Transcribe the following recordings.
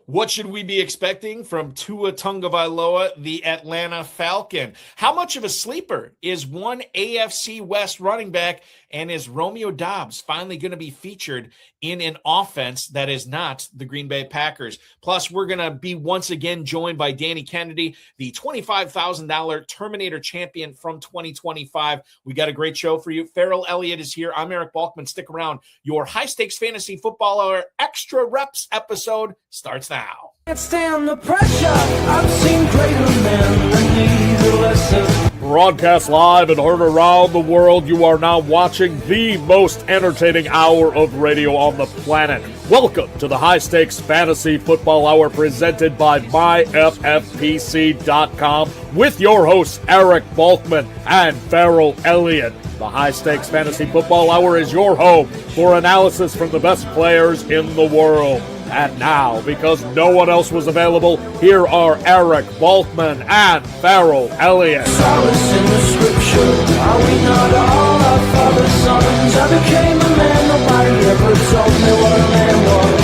What should we be expecting from Tua Tagovailoa, the Atlanta Falcon? How much of a sleeper is one AFC West running back, and is Romeo Dobbs finally going to be featured in an offense that is not the Green Bay Packers? Plus, we're going to be once again joined by Danny Kennedy, the $25,000 Terminator champion from 2025. We got a great show for you. Ferrell Elliott is here. I'm Eric Balkman. Stick around. Your high-stakes fantasy football hour extra reps episode starts now. Can't stand the pressure. I've seen greater men than these lessons. Broadcast live and heard around the world, you are now watching the most entertaining hour of radio on the planet. Welcome to the High Stakes Fantasy Football Hour presented by MyFFPC.com with your hosts Eric Balkman and Ferrell Elliott. The High Stakes Fantasy Football Hour is your home for analysis from the best players in the world. And now, because no one else was available, here are Eric Balkman and Ferrell Elliott. Solace in the scripture. Are we not all our father's sons? I became a man, nobody ever told me what a man was.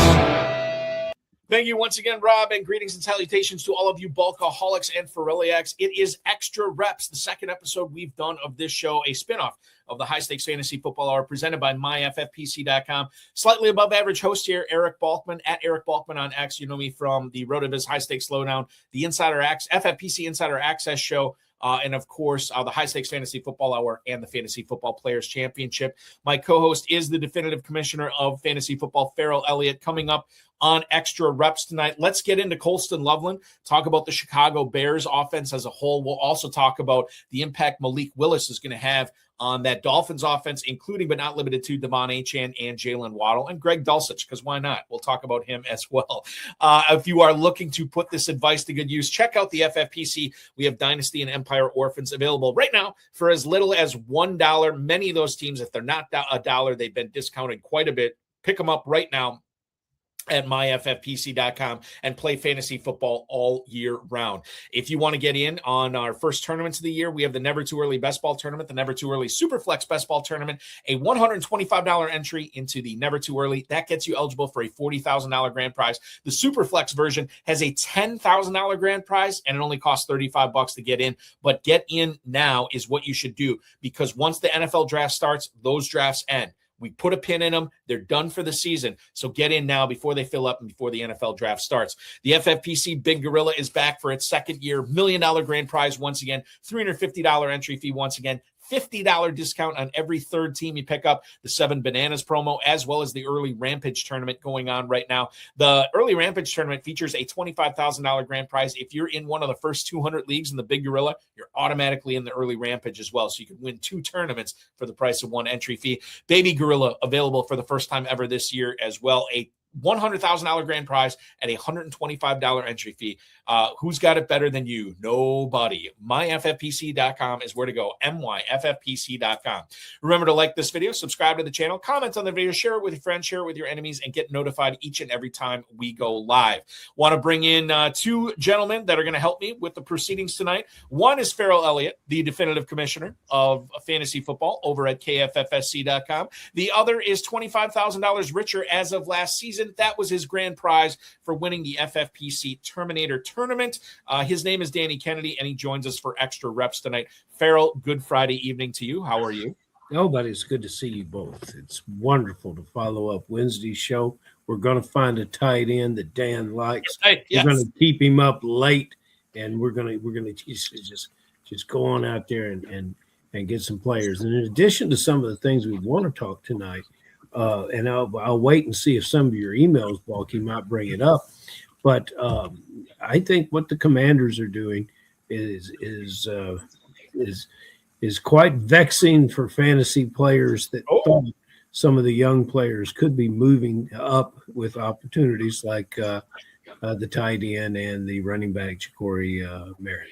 Thank you once again, Rob, and greetings and salutations to all of you bulkaholics and Ferrelliacs. It is Extra Reps, the second episode we've done of this show, a spinoff of the High Stakes Fantasy Football Hour presented by MyFFPC.com. Slightly above average host here, Eric Balkman, at Eric Balkman on X. You know me from the RotoViz High Stakes Lowdown, the FFPC Insider Access Show, and of course, the High Stakes Fantasy Football Hour and the Fantasy Football Players Championship. My co-host is the definitive commissioner of fantasy football, Ferrell Elliott. Coming up on Extra Reps tonight, let's get into Colston Loveland, talk about the Chicago Bears offense as a whole. We'll also talk about the impact Malik Willis is going to have on that Dolphins offense, including but not limited to Devon Achane and Jalen Waddle and Greg Dulcich, because why not? We'll talk about him as well. If you are looking to put this advice to good use, check out the FFPC. We have Dynasty and Empire Orphans available right now for as little as $1. Many of those teams, if they're not a dollar, they've been discounted quite a bit. Pick them up right now at myffpc.com and play fantasy football all year round. If you want to get in on our first tournaments of the year, we have the Never Too Early Best Ball Tournament, the Never Too Early Superflex Best Ball Tournament, a $125 entry into the Never Too Early. That gets you eligible for a $40,000 grand prize. The Superflex version has a $10,000 grand prize, and it only costs $35 to get in. But get in now is what you should do, because once the NFL draft starts, those drafts end. We put a pin in them. They're done for the season. So get in now before they fill up and before the NFL draft starts. The FFPC Big Gorilla is back for its second year. $1 million grand prize once again. $350 entry fee once again. $50 discount on every third team you pick up. The 7 Bananas promo, as well as the early Rampage tournament going on right now. The early Rampage tournament features a $25,000 grand prize. If you're in one of the first 200 leagues in the Big Gorilla, you're automatically in the early Rampage as well. So you can win 2 tournaments for the price of 1 entry fee. Baby Gorilla available for the first time ever this year as well. A $100,000 grand prize at a $125 entry fee. Who's got it better than you? Nobody. MyFFPC.com is where to go. MyFFPC.com. Remember to like this video, subscribe to the channel, comment on the video, share it with your friends, share it with your enemies, and get notified each and every time we go live. Want to bring in 2 gentlemen that are going to help me with the proceedings tonight. One is Ferrell Elliott, the definitive commissioner of fantasy football over at KFFSC.com. The other is $25,000 richer as of last season. That was his grand prize for winning the FFPC Terminator Tournament. His name is Danny Kennedy, and he joins us for Extra Reps tonight. Ferrell, good Friday evening to you. How are you? Oh, buddy, it's good to see you both. It's wonderful to follow up Wednesday's show. We're going to find a tight end that Dan likes. Yes. We're going to keep him up late, and we're going to just go on out there and get some players. And in addition to some of the things we want to talk tonight, and I'll wait and see if some of your emails, Balky, might bring it up. But I think what the Commanders are doing is quite vexing for fantasy players that thought some of the young players could be moving up with opportunities like the tight end and the running back Ja'Cory Merritt.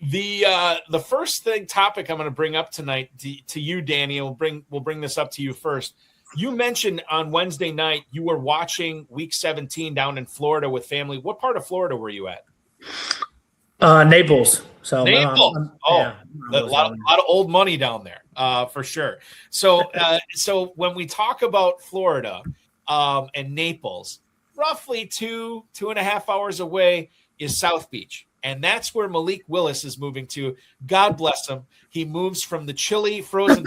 The first topic I'm going to bring up tonight to you, Danny, we'll bring this up to you first. You mentioned on Wednesday night you were watching Week 17 down in Florida with family. What part of Florida were you at? Naples. So Naples. Yeah, a lot of old money down there, for sure. So when we talk about Florida and Naples, roughly 2.5 hours away is South Beach. And that's where Malik Willis is moving to. God bless him. He moves from the chilly, frozen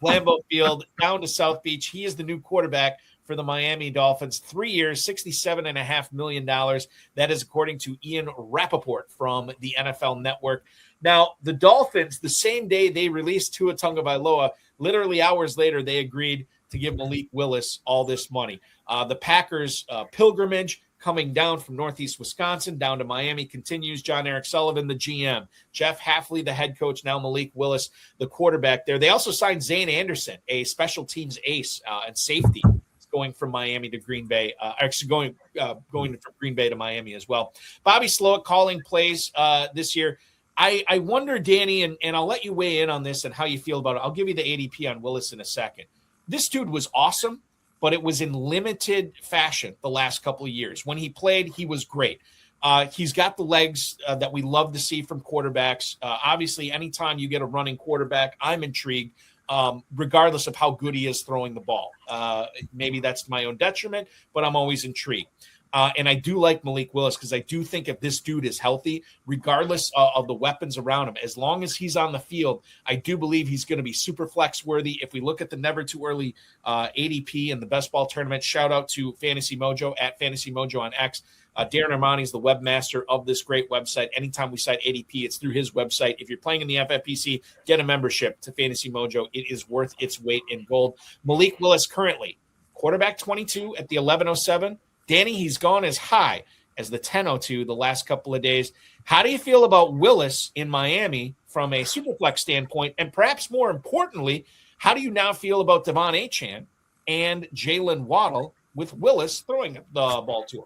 Lambeau Field down to South Beach. He is the new quarterback for the Miami Dolphins. 3 years, $67.5 million. That is according to Ian Rappaport from the NFL Network. Now, the Dolphins, the same day they released Tua Tagovailoa, literally hours later, they agreed to give Malik Willis all this money. The Packers' pilgrimage coming down from Northeast Wisconsin down to Miami continues. John Eric Sullivan, the GM. Jeff Hafley, the head coach. Now Malik Willis, the quarterback there. They also signed Zane Anderson, a special teams ace and safety, going from Miami to Green Bay. Actually going from Green Bay to Miami as well. Bobby Slowick calling plays this year. I wonder, Danny, and I'll let you weigh in on this and how you feel about it. I'll give you the ADP on Willis in a second. This dude was awesome, but it was in limited fashion the last couple of years. When he played, he was great. He's got the legs that we love to see from quarterbacks. Obviously, anytime you get a running quarterback, I'm intrigued, regardless of how good he is throwing the ball. Maybe that's to my own detriment, but I'm always intrigued. And I do like Malik Willis because I do think if this dude is healthy, regardless of the weapons around him, as long as he's on the field, I do believe he's going to be super flex worthy. If we look at the never too early ADP and the best ball tournament, shout out to Fantasy Mojo at Fantasy Mojo on X. Darren Armani is the webmaster of this great website. Anytime we cite ADP, it's through his website. If you're playing in the FFPC, get a membership to Fantasy Mojo. It is worth its weight in gold. Malik Willis currently quarterback 22 at the 1107. Danny, he's gone as high as the 1002 the last couple of days. How do you feel about Willis in Miami from a Superflex standpoint? And perhaps more importantly, how do you now feel about Devon Achane and Jalen Waddle with Willis throwing the ball to him?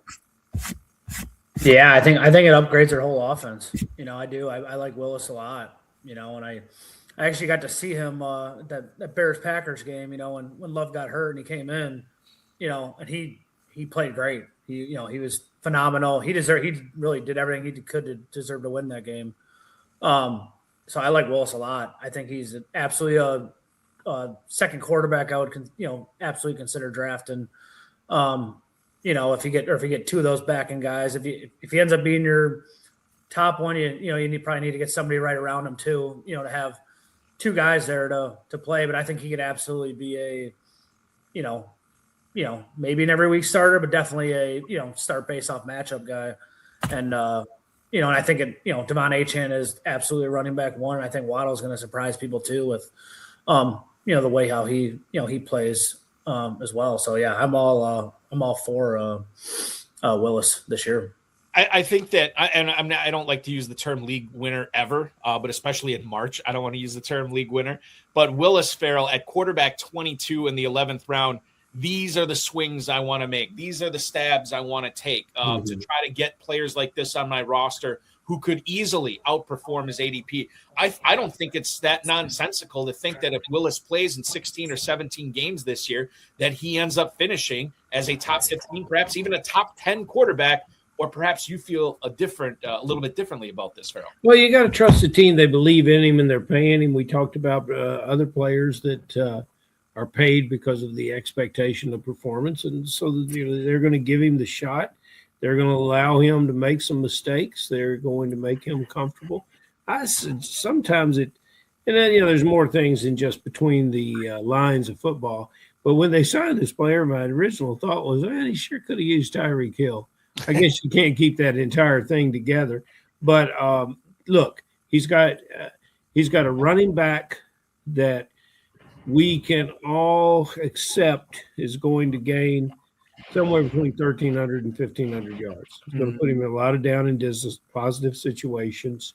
Yeah, I think it upgrades their whole offense. I do. I like Willis a lot, and I actually got to see him that Bears-Packers game, when Love got hurt and he came in, and he played great. He was phenomenal. He really did everything he could to deserve to win that game. So I like Willis a lot. I think he's absolutely a second quarterback I would absolutely consider drafting. If you get two of those backing guys, if he ends up being your top one, you probably need to get somebody right around him too, to have two guys there to play. But I think he could absolutely be a, maybe an every week starter, but definitely a, start based off matchup guy. And, and I think Devon Achane is absolutely a running back one. And I think Waddle's going to surprise people too with, the way how he plays as well. So yeah, I'm all for Willis this year. I think that, I don't like to use the term league winner ever, but especially in March, I don't want to use the term league winner. But Willis Ferrell at quarterback 22 in the 11th round, these are the swings I want to make. These are the stabs I want to take to try to get players like this on my roster who could easily outperform his ADP. I don't think it's that nonsensical to think that if Willis plays in 16 or 17 games this year, that he ends up finishing as a top 15, perhaps even a top 10 quarterback, or perhaps you feel a little bit differently about this, Ferrell. Well, you got to trust the team. They believe in him and they're paying him. We talked about other players that are paid because of the expectation of performance. And so they're going to give him the shot. They're going to allow him to make some mistakes. They're going to make him comfortable. Sometimes and then, there's more things than just between the lines of football. But when they signed this player, my original thought was, he sure could have used Tyreek Hill. I guess you can't keep that entire thing together. But look, he's got a running back that we can all accept is going to gain somewhere between 1,300 and 1,500 yards. It's going to put him in a lot of down and distance, positive situations.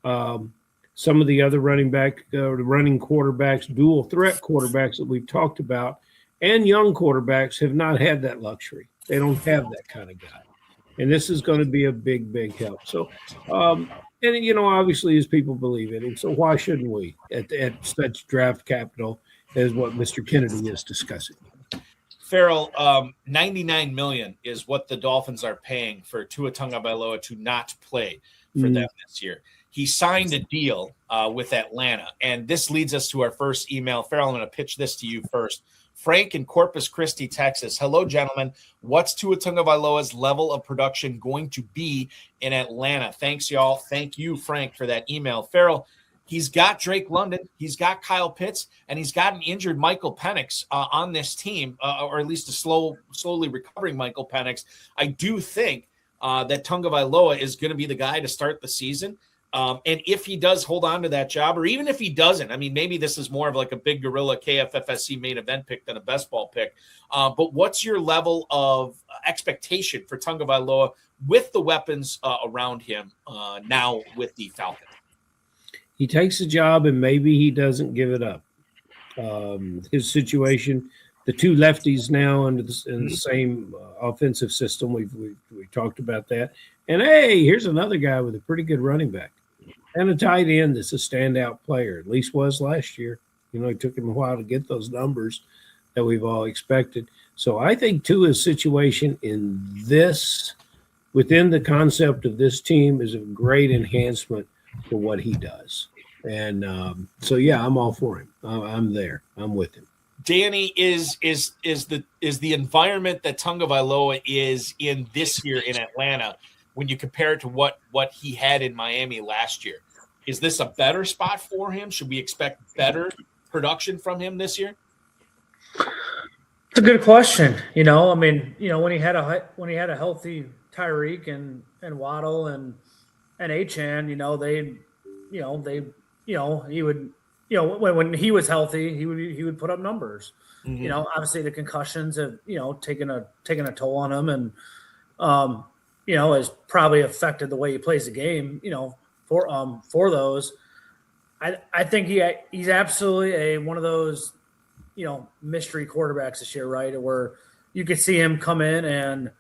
Some of the other running quarterbacks, dual threat quarterbacks that we've talked about, and young quarterbacks have not had that luxury. They don't have that kind of guy. And this is going to be a big, big help. So, obviously, as people believe in him, so why shouldn't we at such draft capital as what Mr. Kennedy is discussing? Ferrell, $99 million is what the Dolphins are paying for Tua Tagovailoa to not play for them this year. He signed a deal with Atlanta, and this leads us to our first email. Ferrell, I'm going to pitch this to you first. Frank in Corpus Christi, Texas. Hello, gentlemen. What's Tua Tagovailoa's level of production going to be in Atlanta? Thanks, y'all. Thank you, Frank, for that email. Ferrell, he's got Drake London, he's got Kyle Pitts, and he's got an injured Michael Penix on this team, or at least a slowly recovering Michael Penix. I do think that Tagovailoa is going to be the guy to start the season. And if he does hold on to that job, or even if he doesn't, I mean, maybe this is more of like a Big Gorilla KFFSC main event pick than a best ball pick. But what's your level of expectation for Tagovailoa with the weapons around him now with the Falcons? He takes the job and maybe he doesn't give it up. His situation, the two lefties now in the same offensive system. We talked about that. And hey, here's another guy with a pretty good running back and a tight end that's a standout player, at least was last year. You know, it took him a while to get those numbers that we've all expected. So I think Tua's situation within the concept of this team is a great enhancement for what he does. And so, yeah, I'm all for him. I'm there. I'm with him. Danny, is the environment that Tagovailoa is in this year in Atlanta, when you compare it to what he had in Miami last year, is this a better spot for him? Should we expect better production from him this year? It's a good question. You know, I mean, you know, when he had a healthy Tyreek and Waddle and Achane, he would, when he was healthy, he would put up numbers. Mm-hmm. You know, obviously the concussions have, taken a toll on him, and has probably affected the way he plays the game, for those. I think he's absolutely one of those, mystery quarterbacks this year, right? Where you could see him come in and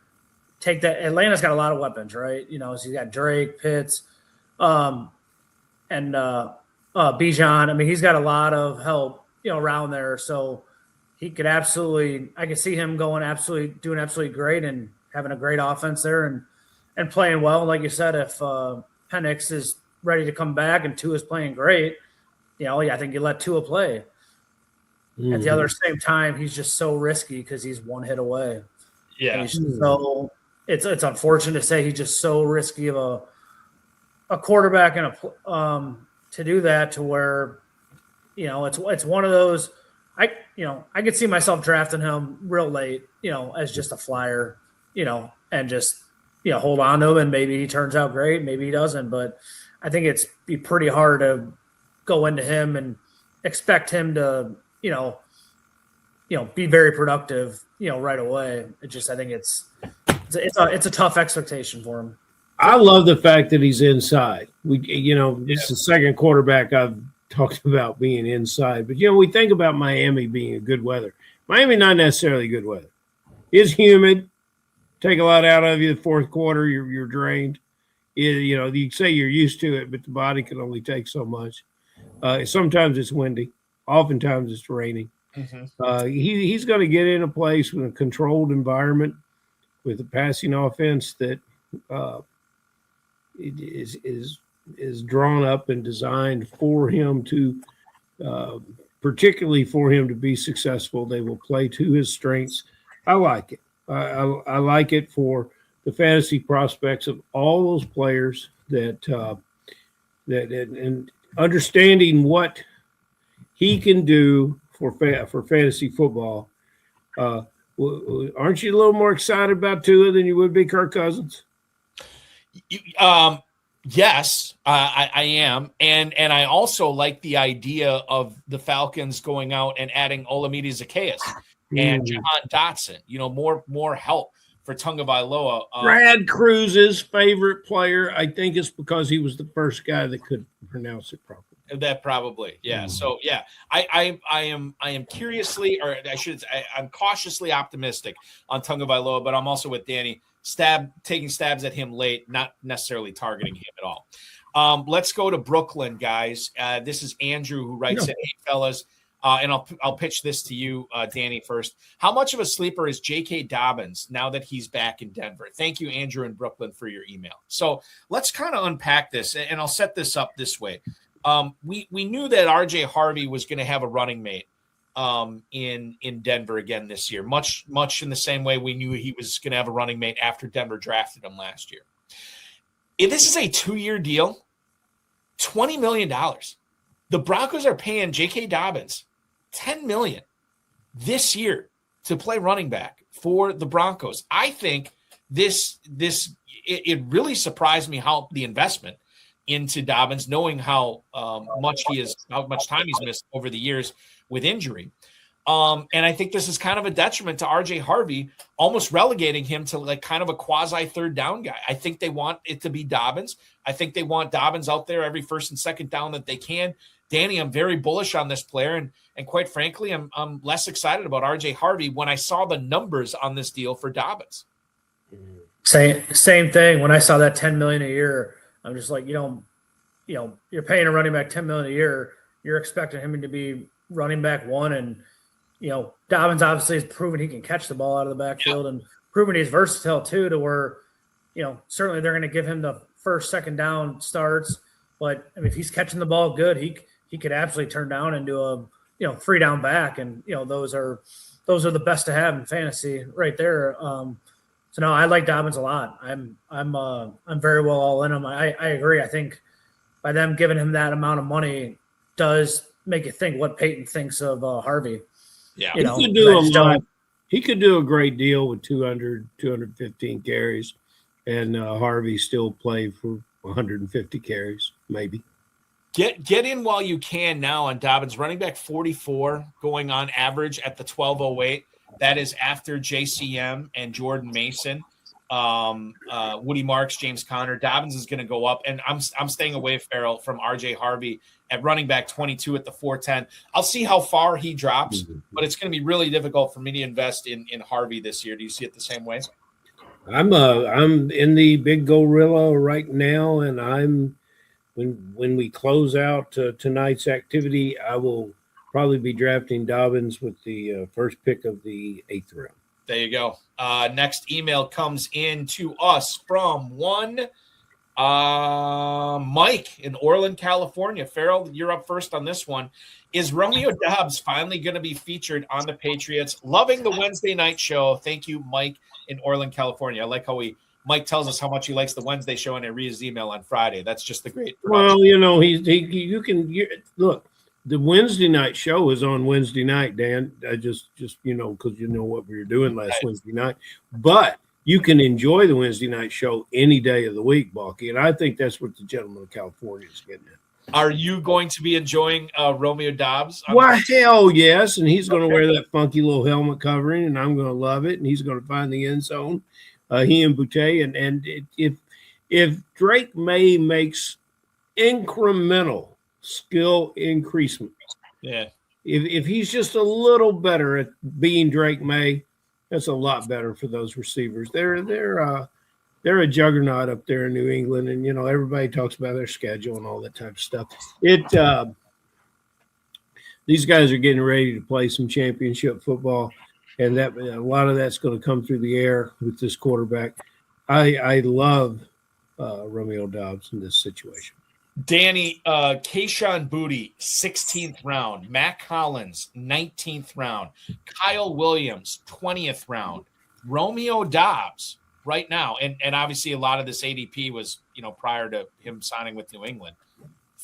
take that. Atlanta's got a lot of weapons, right? So he's got Drake, Pitts, and Bijan. I mean, he's got a lot of help, around there. So he could I could see him doing absolutely great and having a great offense there and playing well. Like you said, if Penix is ready to come back and Tua is playing great, I think you let Tua play. Mm-hmm. At the other same time, he's just so risky because he's one hit away. Yeah. So it's unfortunate to say he's just so risky of a quarterback and to do that, to where, it's one of those. I could see myself drafting him real late, as just a flyer, and just hold on to him, and maybe he turns out great, maybe he doesn't. But I think it's be pretty hard to go into him and expect him to be very productive, right away. I think it's a tough expectation for him. I love the fact that he's inside. It's the second quarterback I've talked about being inside. But, we think about Miami being a good weather. Miami, not necessarily good weather. It's humid. Take a lot out of you the fourth quarter. You're drained. You say you're used to it, but the body can only take so much. Sometimes it's windy. Oftentimes it's raining. Mm-hmm. He's going to get in a place with a controlled environment with a passing offense that is drawn up and designed for him to, particularly for him to be successful. They will play to his strengths. I like it. I like it for the fantasy prospects of all those players that and understanding what he can do for fantasy football. Aren't you a little more excited about Tua than you would be Kirk Cousins? Yes, I am. And I also like the idea of the Falcons going out and adding Olamide Zaccheaus and Jahan Dotson, more help for Tagovailoa. Brad Cruz's favorite player, I think, is because he was the first guy that could pronounce it properly. That probably, yeah. Mm-hmm. So yeah, I am curiously, or I should say, I'm cautiously optimistic on Tagovailoa, but I'm also with Danny. Taking stabs at him late, not necessarily targeting him at all. Let's go to Brooklyn, guys. This is Andrew who writes in, hey, fellas, and I'll pitch this to you, Danny, first. How much of a sleeper is J.K. Dobbins now that he's back in Denver? Thank you, Andrew in Brooklyn, for your email. So let's kind of unpack this, and I'll set this up this way. We knew that R.J. Harvey was going to have a running mate in Denver again this year, much in the same way we knew he was going to have a running mate after Denver drafted him last year. If this is a 2-year deal, $20 million. The Broncos are paying J.K. Dobbins $10 million this year to play running back for the Broncos. I think it really surprised me how the investment into Dobbins, knowing how much time he's missed over the years with injury. And I think this is kind of a detriment to RJ Harvey, almost relegating him to like kind of a quasi third down guy. I think they want it to be Dobbins. I think they want Dobbins out there every first and second down that they can. Danny, I'm very bullish on this player. And quite frankly, I'm less excited about RJ Harvey when I saw the numbers on this deal for Dobbins. Same thing. When I saw that $10 million a year, I'm just like, you're paying a running back $10 million a year. You're expecting him to be running back one, and Dobbins obviously has proven he can catch the ball out of the backfield and proven he's versatile too, to where certainly they're going to give him the first, second down starts. But I mean, if he's catching the ball good, he could absolutely turn down into a 3-down back, and those are the best to have in fantasy right there. So no, I like Dobbins a lot. I'm very well all in him. I agree. I think by them giving him that amount of money does make you think what Peyton thinks of Harvey. Yeah, he could do a lot. He could do a great deal with 215 carries, and Harvey still play for 150 carries, maybe. Get in while you can now on Dobbins. Running back 44 going on average at the 12:08. That is after JCM and Jordan Mason, Woody Marks, James Conner. Dobbins is going to go up, and I'm staying away, Ferrell, from RJ Harvey at running back 22 at the 410. I'll see how far he drops, but it's going to be really difficult for me to invest in Harvey this year. Do you see it the same way? I'm in the Big Gorilla right now, and when we close out tonight's activity, I will probably be drafting Dobbins with the first pick of the 8th round. There you go. Next email comes in to us from one Mike in Orland, California. Ferrell, you're up first on this one. Is Romeo Doubs finally going to be featured on the Patriots? Loving the Wednesday night show. Thank you, Mike in Orland, California. I like how Mike tells us how much he likes the Wednesday show and I read his email on Friday. That's just the great. Well, look. The Wednesday night show is on Wednesday night, Dan. I just because what we were doing last Wednesday night. But you can enjoy the Wednesday night show any day of the week, Balky. And I think that's what the gentleman of California is getting at. Are you going to be enjoying Romeo Doubs? Why, hell yes. And he's going to wear that funky little helmet covering, and I'm going to love it. And he's going to find the end zone. He and Boutte. And if Drake May makes incremental skill increasement. Yeah. If he's just a little better at being Drake May, that's a lot better for those receivers. They're a juggernaut up there in New England, and everybody talks about their schedule and all that type of stuff. These guys are getting ready to play some championship football, and that a lot of that's going to come through the air with this quarterback. I love Romeo Doubs in this situation. Danny, Kayshawn Boutte, 16th round. Matt Collins, 19th round. Kyle Williams, 20th round. Romeo Doubs, right now, and obviously a lot of this ADP was, prior to him signing with New England,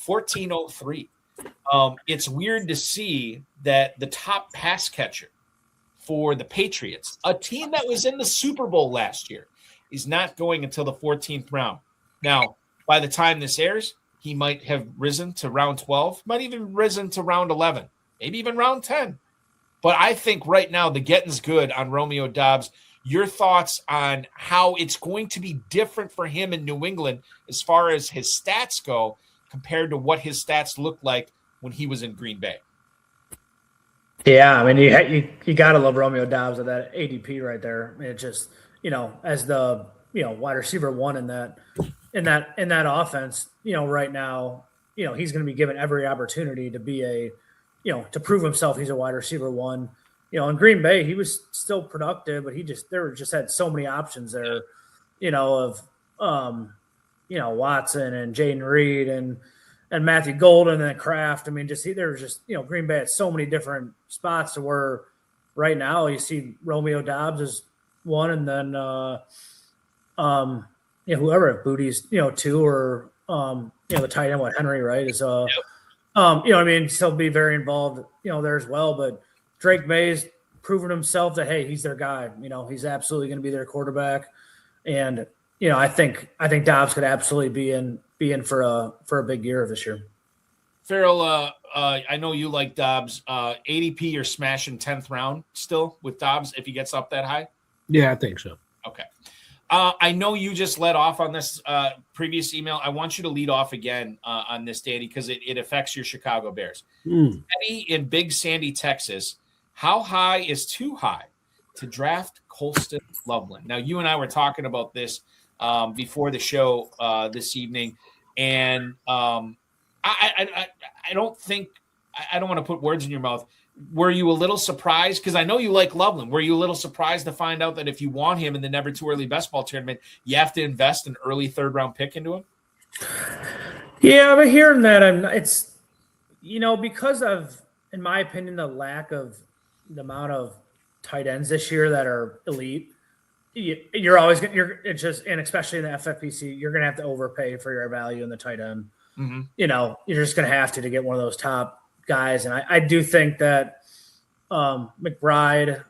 1403. It's weird to see that the top pass catcher for the Patriots, a team that was in the Super Bowl last year, is not going until the 14th round. Now, by the time this airs, he might have risen to round 12, might even risen to round 11, maybe even round 10. But I think right now the getting's good on Romeo Doubs. Your thoughts on how it's going to be different for him in New England as far as his stats go compared to what his stats looked like when he was in Green Bay? Yeah, I mean, you got to love Romeo Doubs at that ADP right there. It just, as the, wide receiver one in that offense, right now, he's going to be given every opportunity to be to prove himself. He's a wide receiver one. In Green Bay, he was still productive, but there just had so many options there, of Watson and Jaden Reed and and Matthew Golden and then Kraft. I mean, there's just, Green Bay at so many different spots to where right now you see Romeo Dobbs is one, and then whoever Booty's, 2, or the tight end, Henry, right, is still be very involved, there as well. But Drake May's proven himself that, hey, he's their guy. He's absolutely going to be their quarterback. And, I think Dobbs could absolutely be in for a big year this year. Ferrell, I know you like Dobbs. ADP, you're smashing 10th round still with Dobbs if he gets up that high? Yeah, I think so. Okay. I know you just led off on this previous email. I want you to lead off again on this, Danny, because it affects your Chicago Bears. Danny in Big Sandy, Texas, how high is too high to draft Colston Loveland? Now, you and I were talking about this before the show this evening, and I don't want to put words in your mouth. Were you a little surprised? Because I know you like Loveland. Were you a little surprised to find out that if you want him in the Never Too Early Best Ball Tournament, you have to invest an early third-round pick into him? Yeah, but hearing that, it's because of, in my opinion, the lack of the amount of tight ends this year that are elite. You're always going to, and especially in the FFPC, you're going to have to overpay for your value in the tight end. Mm-hmm. You're just going to have to get one of those top guys. And I do think that McBride,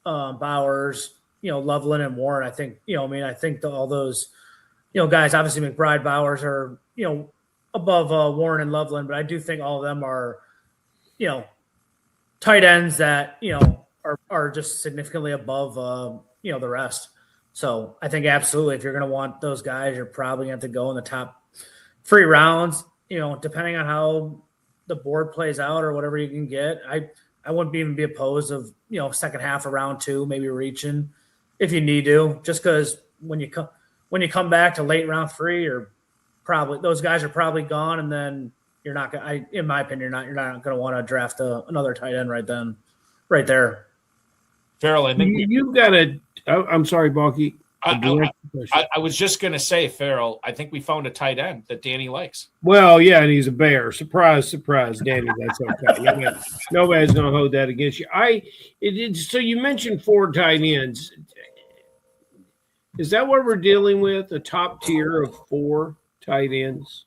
Bowers, Loveland and Warren, I think, I think all those, guys, obviously McBride, Bowers are, above Warren and Loveland, but I do think all of them are, tight ends that, are just significantly above, the rest. So I think absolutely, if you're going to want those guys, you're probably going to have to go in the top 3 rounds, depending on how the board plays out or whatever you can get. I wouldn't even be opposed of, second half of round 2, maybe reaching if you need to, just because when you come back to late round 3, or probably those guys are probably gone. And then you're not going to, in my opinion, you're not going to want to draft another tight end right there. Ferrell, I think you've got to, I'm sorry, Balky. I was just going to say, Ferrell, I think we found a tight end that Danny likes. Well, yeah, and he's a Bear. Surprise, Danny. That's okay. Nobody's going to hold that against you. So you mentioned 4 tight ends. Is that what we're dealing with? A top tier of 4 tight ends?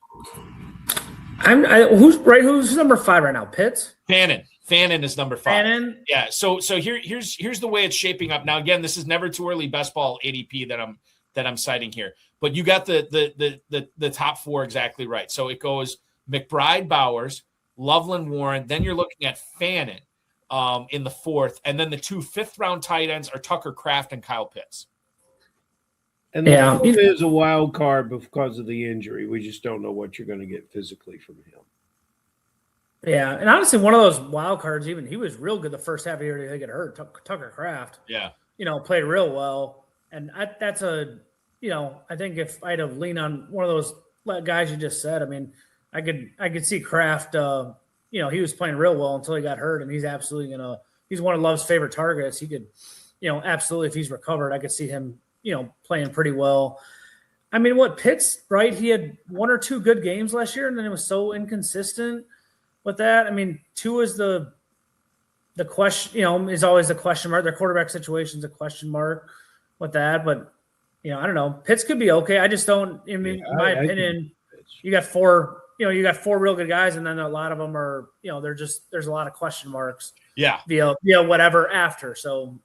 Who's number 5 right now? Pitts? Fannin is number 5. Fannin? Yeah. So here's the way it's shaping up. Now, again, this is Never Too Early Best Ball ADP that I'm citing here. But you got the top 4 exactly right. So it goes McBride, Bowers, Loveland, Warren. Then you're looking at Fannin in the 4th, and then the 2 fifth-round tight ends are Tucker Kraft and Kyle Pitts. And the is a wild card because of the injury. We just don't know what you're going to get physically from him. Yeah, and honestly, one of those wild cards, even he was real good the first half of the year. They get hurt. Tucker Kraft, played real well, and that's I think if I'd have leaned on one of those guys you just said, I mean, I could see Kraft. He was playing real well until he got hurt, and he's absolutely he's one of Love's favorite targets. He could, absolutely, if he's recovered, I could see him, playing pretty well. I mean, Pitts, right? He had 1 or 2 good games last year, and then it was so inconsistent. With that, I mean, 2 is the question, is always the question mark. Their quarterback situation is a question mark with that. But, I don't know. Pitts could be okay. I just don't, in my opinion, you got 4, you got 4 real good guys, and then a lot of them are, there's a lot of question marks. Yeah. Via whatever after. So,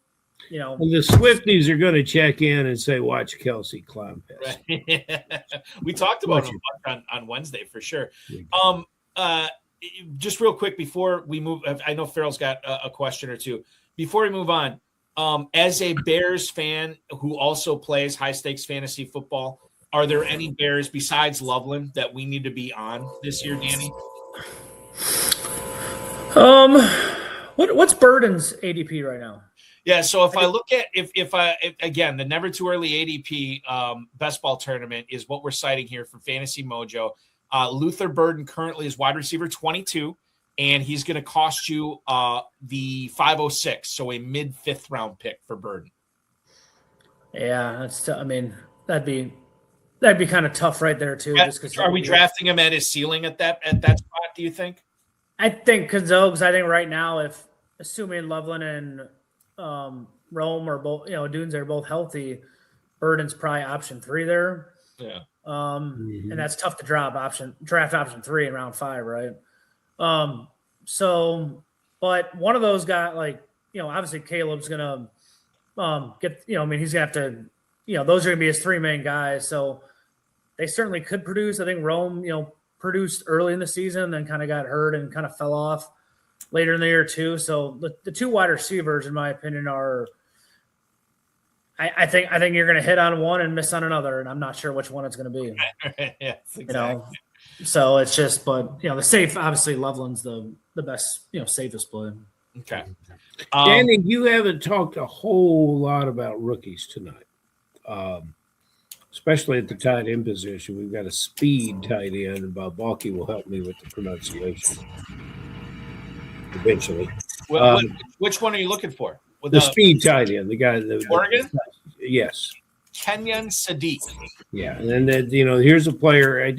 well, the Swifties are going to check in and say, watch Kelsey climb past. We talked about him on Wednesday for sure. Just real quick before we move, I know Ferrell's got a question or two. Before we move on, as a Bears fan who also plays high-stakes fantasy football, are there any Bears besides Loveland that we need to be on this year, Danny? What's Burden's ADP right now? Yeah, so if I look at if again, the Never Too Early ADP Best Ball Tournament is what we're citing here from Fantasy Mojo. Luther Burden currently is wide receiver 22, and he's going to cost you the 506, so a mid-5th round pick for Burden. Yeah, that'd be That'd be kind of tough right there too. Just because are we drafting him at his ceiling at that spot? Do you think? I think because I think right now, if assuming Loveland and Rome are both, Dunes are both healthy, Burden's probably option 3 there. Yeah. And that's tough to draft option 3 in round 5, right? So, but one of those guys, like, obviously Caleb's gonna get, he's gonna have to, those are gonna be his 3 main guys. So they certainly could produce. I think Rome, produced early in the season, then kind of got hurt and kind of fell off later in the year too. So the 2 wide receivers, in my opinion, are. I think you're going to hit on one and miss on another, and I'm not sure which one it's going to be. Yes, exactly. So it's just, but the safe, obviously Loveland's the best, safest play. Okay. Danny, you haven't talked a whole lot about rookies tonight, especially at the tight end position. We've got a speed tight end, and Bob Balky will help me with the pronunciation eventually. Which one are you looking for? The speed tight end, the guy that Oregon? Yes. Kenyon Sadiq. Yeah, and then here's a player.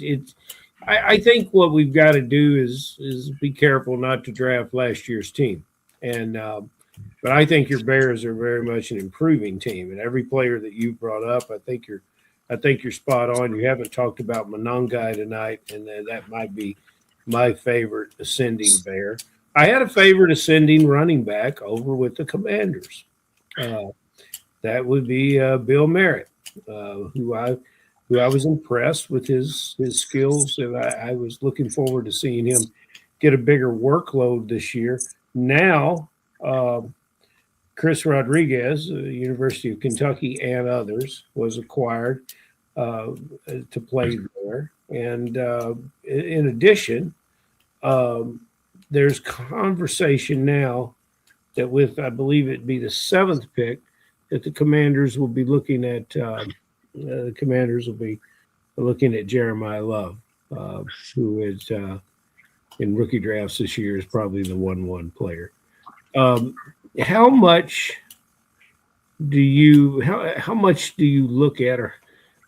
I think what we've got to do is be careful not to draft last year's team, and but I think your Bears are very much an improving team, and every player that you brought up, I think you're spot on. You haven't talked about Monongai tonight, and that might be my favorite ascending Bear. I had a favorite ascending running back over with the Commanders. That would be Bill Merritt, who I was impressed with his skills, and I was looking forward to seeing him get a bigger workload this year. Now, Chris Rodriguez, University of Kentucky, and others, was acquired to play there. And in addition, there's conversation now that with, I believe it'd be the 7th pick, that the Commanders will be looking at. The Commanders will be looking at Jeremiah Love, who is in rookie drafts this year is probably the 1-1 player. How much do you look at,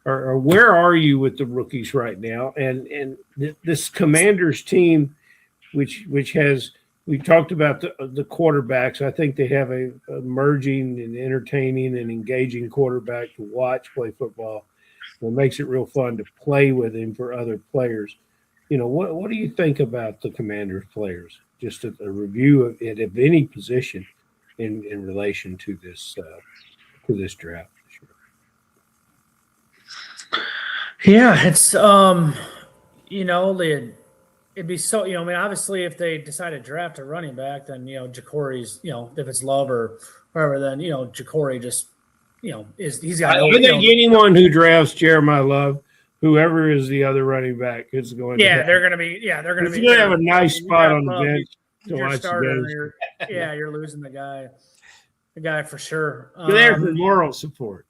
or where are you with the rookies right now? And this Commanders team, which has, we talked about the quarterbacks. I think they have a emerging and entertaining and engaging quarterback to watch play football. It makes it real fun to play with him for other players. What do you think about the Commanders players? Just a review of it, of any position in relation to this draft. Yeah, it's it'd be so, obviously if they decide to draft a running back, then, Jacory's, if it's Love or whoever, then, Jacory just, he's got. I think anyone who drafts Jeremiah Love, whoever is the other running back, is going they're going to be, they're going to have a nice spot on the bench to watch the games. You're losing the guy for sure. You're there for moral support,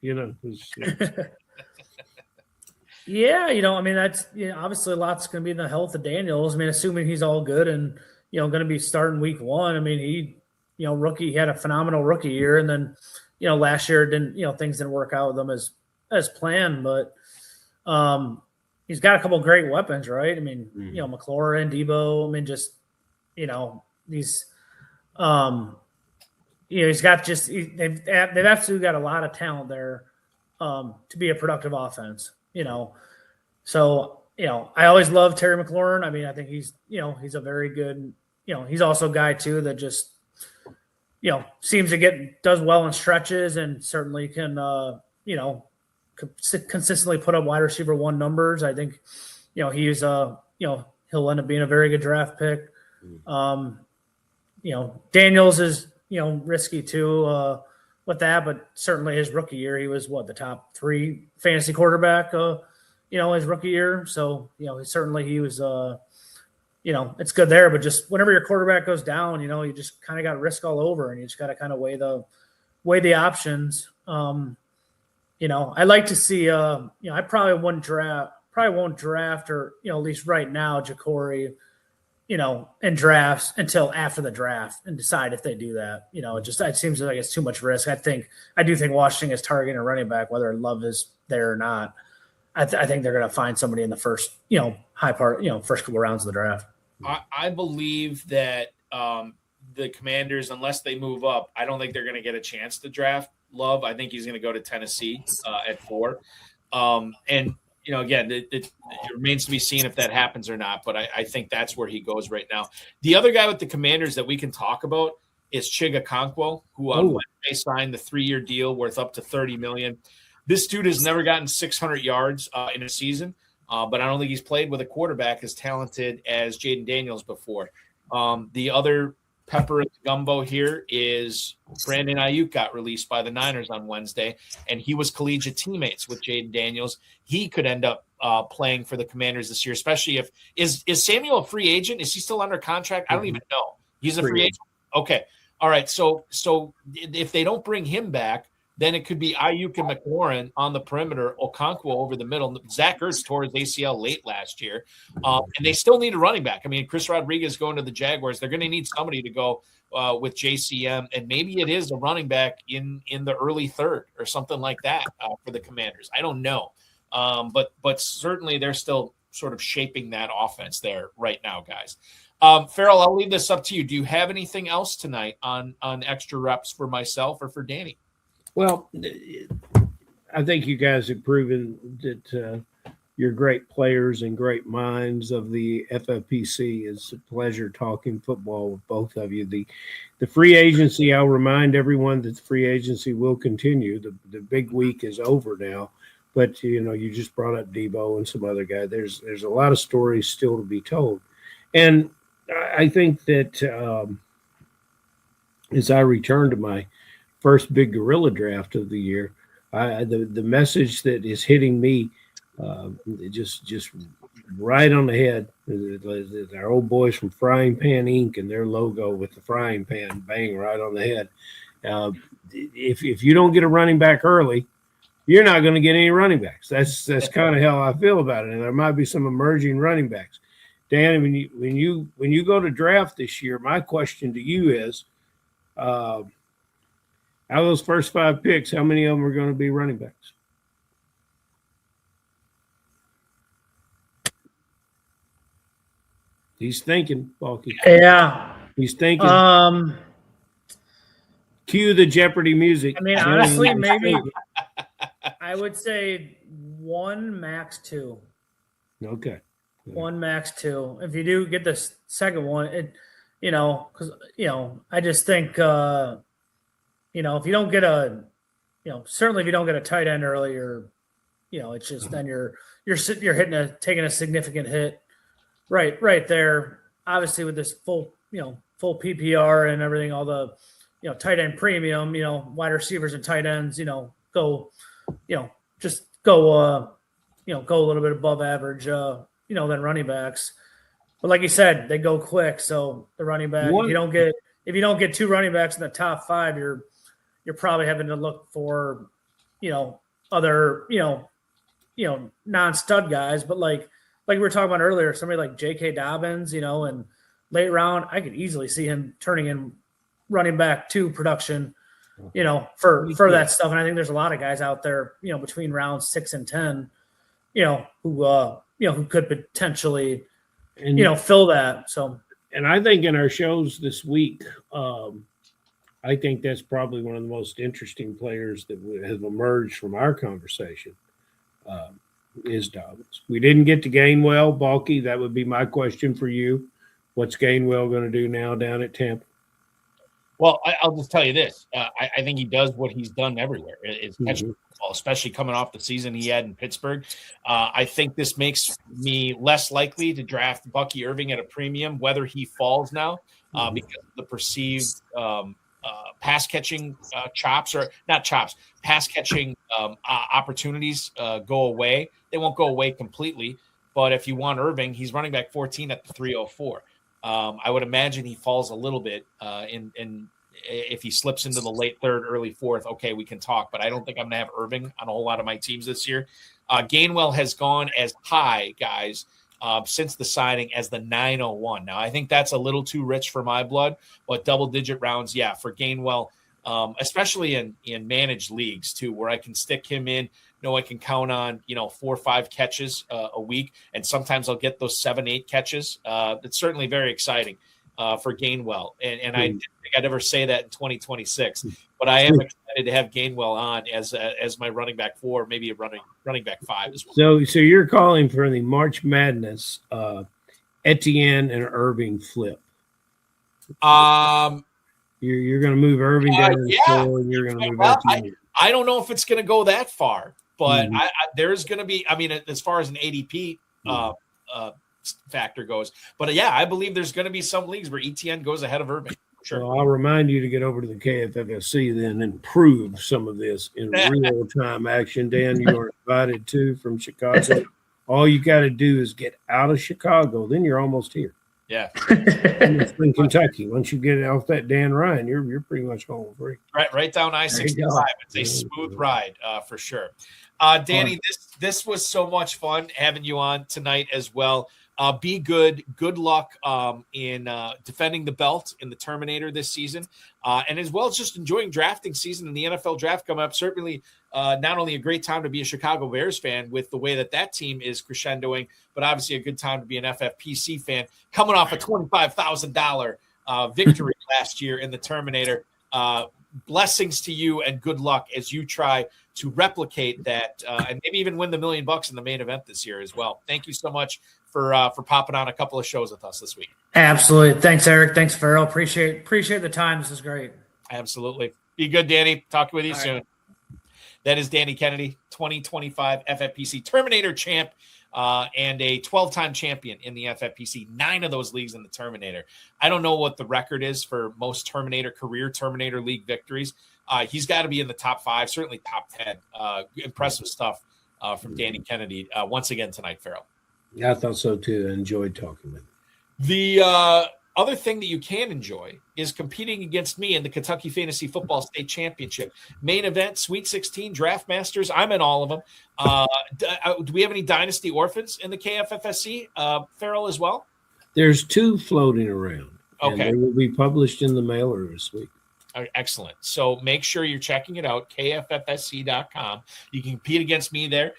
Yeah, that's obviously a lot's going to be in the health of Daniels. Assuming he's all good and going to be starting week 1. He rookie, he had a phenomenal rookie year, and then last year things didn't work out with him as planned. But he's got a couple of great weapons, right? McLaurin, Debo. He's got they've absolutely got a lot of talent there to be a productive offense. So, I always love Terry McLaurin. I think he's a very good, he's also a guy too that just, seems to does well in stretches and certainly can, consistently put up wide receiver 1 numbers. I think, he's he'll end up being a very good draft pick. Daniels is, risky too, with that, but certainly his rookie year, he was the top 3 fantasy quarterback, his rookie year. So, he was, it's good there, but just whenever your quarterback goes down, you just kind of got risk all over, and you just got to kind of weigh the options. I'd like to see, I probably won't draft or, at least right now, Jacory, in drafts until after the draft and decide if they do that. It seems like it's too much risk. I do think Washington is targeting a running back, whether Love is there or not. I think they're going to find somebody in the first, first couple rounds of the draft. I believe that the Commanders, unless they move up, I don't think they're going to get a chance to draft Love. I think he's going to go to Tennessee at 4. And, again, it remains to be seen if that happens or not, but I think that's where he goes right now. The other guy with the Commanders that we can talk about is Chiga Okonkwo, who on Wednesday signed the 3-year deal worth up to $30 million. This dude has never gotten 600 yards in a season, but I don't think he's played with a quarterback as talented as Jaden Daniels before. The other pepper in the gumbo here is Brandon Ayuk got released by the Niners on Wednesday, and he was collegiate teammates with Jaden Daniels. He could end up playing for the Commanders this year, especially if is Samuel a free agent? Is he still under contract? I don't even know. He's a free agent. Okay. All right. So if they don't bring him back, then it could be Ayuk and McLaurin on the perimeter, Okonkwo over the middle. Zach Ertz tore his ACL late last year, and they still need a running back. I mean, Chris Rodriguez going to the Jaguars. They're going to need somebody to go with JCM, and maybe it is a running back in the early third or something like that for the Commanders. I don't know, but certainly they're still sort of shaping that offense there right now, guys. Ferrell, I'll leave this up to you. Do you have anything else tonight on extra reps for myself or for Danny? Well, I think you guys have proven that you're great players and great minds of the FFPC. It's a pleasure talking football with both of you. The free agency, I'll remind everyone that the free agency will continue. The big week is over now, but you just brought up Debo and some other guy. There's a lot of stories still to be told, and I think that as I return to my first Big Gorilla draft of the year, the message that is hitting me just right on the head is our old boys from Frying Pan Inc. and their logo with the frying pan bang right on the head. If you don't get a running back early, you're not going to get any running backs. That's kind of how I feel about it. And there might be some emerging running backs. Dan, when you go to draft this year, my question to you is, out of those first 5 picks, how many of them are going to be running backs? He's thinking, Balky. Yeah. He's thinking. Cue the Jeopardy music. I mean, honestly, maybe I would say 1, max 2. Okay. 1, max 2. If you do get the second one, because I just think if you don't get certainly if you don't get a tight end early, it's just then you're taking a significant hit right there. Obviously with this full PPR and everything, all the tight end premium, wide receivers and tight ends, go a little bit above average, than running backs. But like you said, they go quick. So the running back, if you don't get 2 running backs in the top 5, you're probably having to look for, other, non-stud guys. But like we were talking about earlier, somebody like J.K. Dobbins, and late round, I could easily see him turning in running back 2 production, for that stuff. And I think there's a lot of guys out there, between rounds 6 and 10, who could potentially, fill that. So, and I think in our shows this week, I think that's probably one of the most interesting players that have emerged from our conversation is Dobbins. We didn't get to Gainwell, Balky. That would be my question for you. What's Gainwell going to do now down at Tampa? Well, I'll just tell you this. I think he does what he's done everywhere. It's catching the ball, especially coming off the season he had in Pittsburgh. I think this makes me less likely to draft Bucky Irving at a premium, whether he falls now, because of the perceived pass catching chops, or not chops, pass catching opportunities go away. They won't go away completely, but if you want Irving, he's running back 14 at the 304. I would imagine he falls a little bit in if he slips into the late third, early fourth. Okay, we can talk, but I don't think I'm going to have Irving on a whole lot of my teams this year. Gainwell has gone as high, guys, since the signing as the 901. Now, I think that's a little too rich for my blood, but double-digit rounds, yeah, for Gainwell, especially in managed leagues too, where I can stick him in know I can count on, 4 or 5 catches a week, and sometimes I'll get those 7, 8 catches. It's certainly very exciting for Gainwell, and I didn't think I'd ever say that in 2026, but I am excited to have Gainwell on as my running back 4, maybe a running back 5 as well. So you're calling for the March Madness Etienne and Irving flip. You're going to move Irving down to 4, and you're going to move Etienne. I don't know if it's going to go that far, but there's going to be. I mean, as far as an ADP factor goes, but I believe there's going to be some leagues where Etienne goes ahead of Irving. Sure. Well, I'll remind you to get over to the KFFSC then and prove some of this in real time action. Dan, you are invited too from Chicago. All you got to do is get out of Chicago, then you're almost here. Yeah. And it's in Kentucky. Once you get off that Dan Ryan, you're pretty much home free. Right down I-65. It's a smooth ride for sure. Danny, this was so much fun having you on tonight as well. Be good. Good luck in defending the belt in the Terminator this season, and as well as just enjoying drafting season and the NFL draft coming up. Certainly not only a great time to be a Chicago Bears fan with the way that team is crescendoing, but obviously a good time to be an FFPC fan coming off a $25,000 victory last year in the Terminator. Blessings to you and good luck as you try to replicate that and maybe even win the $1 million in the main event this year as well. Thank you so much for popping on a couple of shows with us this week. Absolutely. Thanks, Eric. Thanks, Ferrell. Appreciate the time. This is great. Absolutely. Be good, Danny. Talk with you All soon. right. That is Danny Kennedy, 2025 FFPC Terminator champ and a 12-time champion in the FFPC, 9 of those leagues in the Terminator. I don't know what the record is for most career Terminator League victories. He's got to be in the top 5, certainly top 10. Impressive stuff from Danny Kennedy once again tonight, Ferrell. I thought so too. I enjoyed talking with him. The other thing that you can enjoy is competing against me in the Kentucky Fantasy Football State Championship. Main event, Sweet 16, Draft Masters. I'm in all of them. Do we have any Dynasty Orphans in the KFFSC, Ferrell, as well? There's 2 floating around. Okay. And they will be published in the mailer this week. Excellent. So make sure you're checking it out, KFFSC.com. You can compete against me there.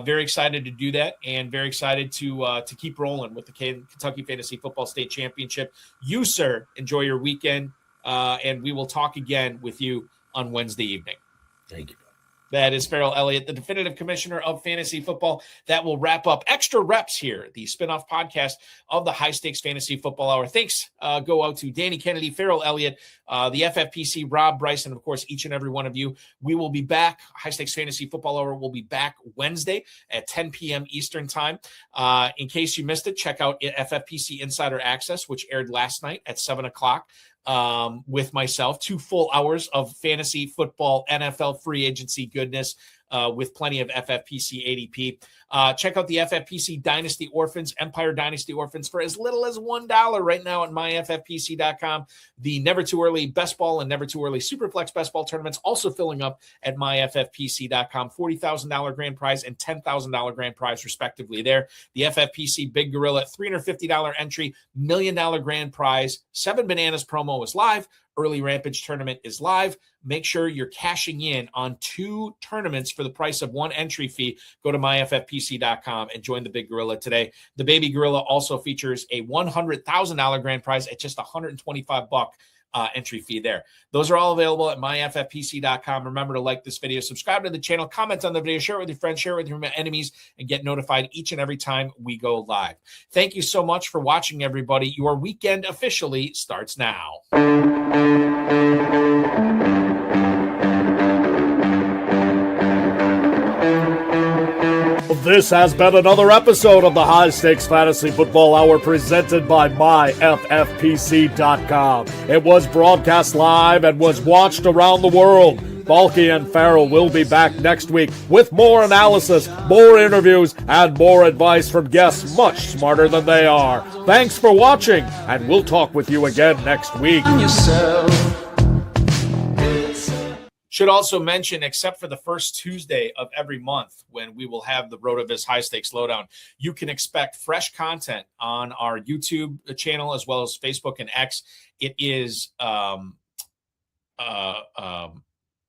Very excited to do that and very excited to keep rolling with the Kentucky Fantasy Football State Championship. You, sir, enjoy your weekend, and we will talk again with you on Wednesday evening. Thank you. That is Ferrell Elliott, the definitive commissioner of fantasy football. That will wrap up Extra Reps here, the spinoff podcast of the High Stakes Fantasy Football Hour. Thanks go out to Danny Kennedy, Ferrell Elliott, the FFPC, Rob Bryson, and of course, each and every one of you. We will be back. High Stakes Fantasy Football Hour will be back Wednesday at 10 p.m. Eastern Time. In case you missed it, check out FFPC Insider Access, which aired last night at 7 o'clock. With myself, 2 full hours of fantasy football, NFL free agency goodness with plenty of FFPC ADP. Check out the FFPC Dynasty Orphans, Empire Dynasty Orphans for as little as $1 right now at myffpc.com. The Never Too Early Best Ball and Never Too Early Superflex Best Ball tournaments also filling up at myffpc.com. $40,000 grand prize and $10,000 grand prize respectively there. The FFPC Big Gorilla $350 entry, $1 million grand prize. 7 Bananas promo is live. Early Rampage tournament is live. Make sure you're cashing in on 2 tournaments for the price of 1 entry fee. Go to myffpc.com and join the Big Gorilla today. The Baby Gorilla also features a $100,000 grand prize at just $125 entry fee there. Those are all available at myffpc.com. Remember to like this video, subscribe to the channel, comment on the video, share it with your friends, share it with your enemies, and get notified each and every time we go live. Thank you so much for watching, everybody. Your weekend officially starts now. This has been another episode of the High Stakes Fantasy Football Hour presented by myffpc.com. It was broadcast live and was watched around the world. Balky and Ferrell will be back next week with more analysis, more interviews, and more advice from guests much smarter than they are. Thanks for watching, and we'll talk with you again next week. Should also mention, except for the first Tuesday of every month when we will have the RotoViz High Stakes Lowdown, you can expect fresh content on our YouTube channel as well as Facebook and X. It is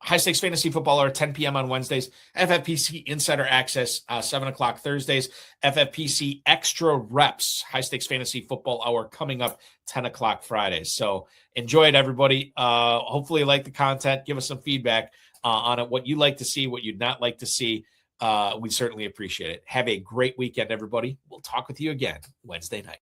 High Stakes Fantasy Football Hour, 10 p.m. on Wednesdays. FFPC Insider Access, 7 o'clock Thursdays. FFPC Extra Reps, High Stakes Fantasy Football Hour, coming up 10 o'clock Fridays. So enjoy it, everybody. Hopefully you like the content. Give us some feedback on it, what you like to see, what you'd not like to see. We certainly appreciate it. Have a great weekend, everybody. We'll talk with you again Wednesday night.